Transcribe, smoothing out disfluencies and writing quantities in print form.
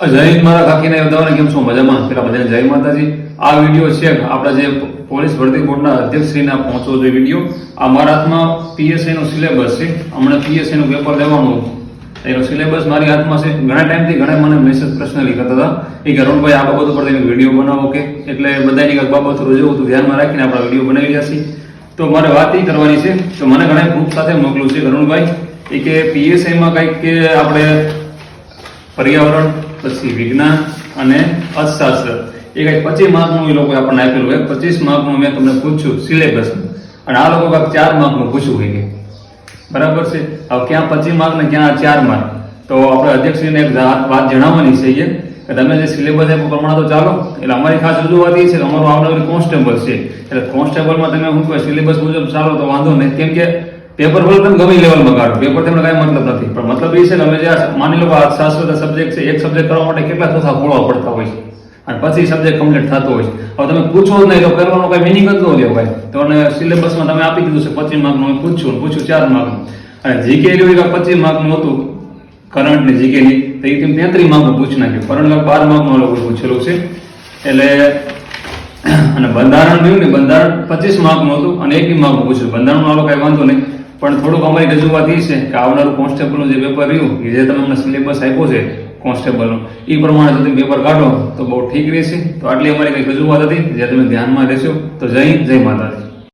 જય હિન્દ મારા કાકીના યોદ્ધાઓને કેમ છો? મજામાં? પેલા બધાને જય માતાજી. આ વિડીયો છે આપણા જે પોલીસ ભરતી બોર્ડના અધ્યક્ષશ્રીના પહોંચવો જોઈએ વિડીયો. આ મારા હાથમાં PSI નો સિલેબસ છે. હમણાં PSI નું પેપર લેવાનું, એનો સિલેબસ મારી હાથમાં છે. ઘણા ટાઈમથી ઘણા મને મેસેજ પર્સનલી કરતા હતા કે અરુણભાઈ આ બાબત ઉપર તમે વિડીયો બનાવો કે, એટલે બધાની કંઈક બાબતો રજૂ હતું ધ્યાનમાં રાખીને આપણે વિડીયો બનાવી રહ્યા છીએ. તો મારે વાત એ કરવાની છે તો મને ઘણા ગ્રુપ સાથે મોકલું છે અરુણભાઈ એ કે PSI માં કંઈક કે આપણે પર્યાવરણ, પછી વિજ્ઞાન અને અર્થશાસ્ત્ર એ કંઈક 25 માર્કનું એ લોકોએ આપણને આપેલું હોય. 25 માર્કનું મેં તમને પૂછ્યું સિલેબસ, અને આ લોકો કંઈક 4 માર્કનું પૂછ્યું હોય કે બરાબર છે. હવે ક્યાં 25 માર્ક ને ક્યાં 4 માર્ક? તો આપણે અધ્યક્ષશ્રીને એક વાત જણાવવાની છે કે તમે જે સિલેબસ આપ્યો પ્રમાણે તો ચાલો. એટલે અમારી ખાસ રજૂઆત એ છે કે અમારું આવનારું કોન્સ્ટેબલ છે, એટલે કોન્સ્ટેબલમાં તમે શું કહે સિલેબસ મુજબ ચાલો તો વાંધો નહીં, કેમ કે પેપર ભલે તમે ગમે લેવલમાં કાઢો, પેપર તમને કાંઈ મતલબ નથી. પણ મતલબ એ છે કે અમે જે માની લો કે અર્થશાસ્ત્ર સબ્જેક્ટ છે, એક સબ્જેક્ટ કરવા માટે કેટલા ચોથા ખોળવા પડતા હોય છે, અને પછી સબ્જેક્ટ કમ્પ્લીટ થતો હોય છે. હવે તમે પૂછો જ નહીં તો કરવાનો કઈ મિનિંગ જ ન લ્યો ભાઈ. તો સિલેબસમાં તમે આપી દીધું છે 25 માર્કનું, પૂછ્યું 4 માર્કનું, અને જીકે લ્યો 25 માર્કનું હતું કરંટ ને જીકે ની, તો એ તેમ 33 માર્કનું પૂછી નાખ્યું. કરંટ 12 માર્કનું લોકો પૂછેલું છે. એટલે અને બંધારણ રહ્યું ને, બંધારણ 25 માર્કનું હતું અને 21 માર્કનું પૂછ્યું. બંધારણનું આલો કઈ વાંધો નહીં, પણ થોડુંક અમારી રજૂઆત એ છે કે આવનારું કોન્સ્ટેબલનું જે પેપર રહ્યું કે જે તમે અમને સિલેબસ આપ્યો છે કોન્સ્ટેબલનો, એ પ્રમાણે જો તમે પેપર કાઢો તો બહુ ઠીક રહેશે. તો આટલી અમારી કંઈક રજૂઆત હતી જે તમે ધ્યાનમાં રહેશો. તો જય હિન્દ, જય માતાજી.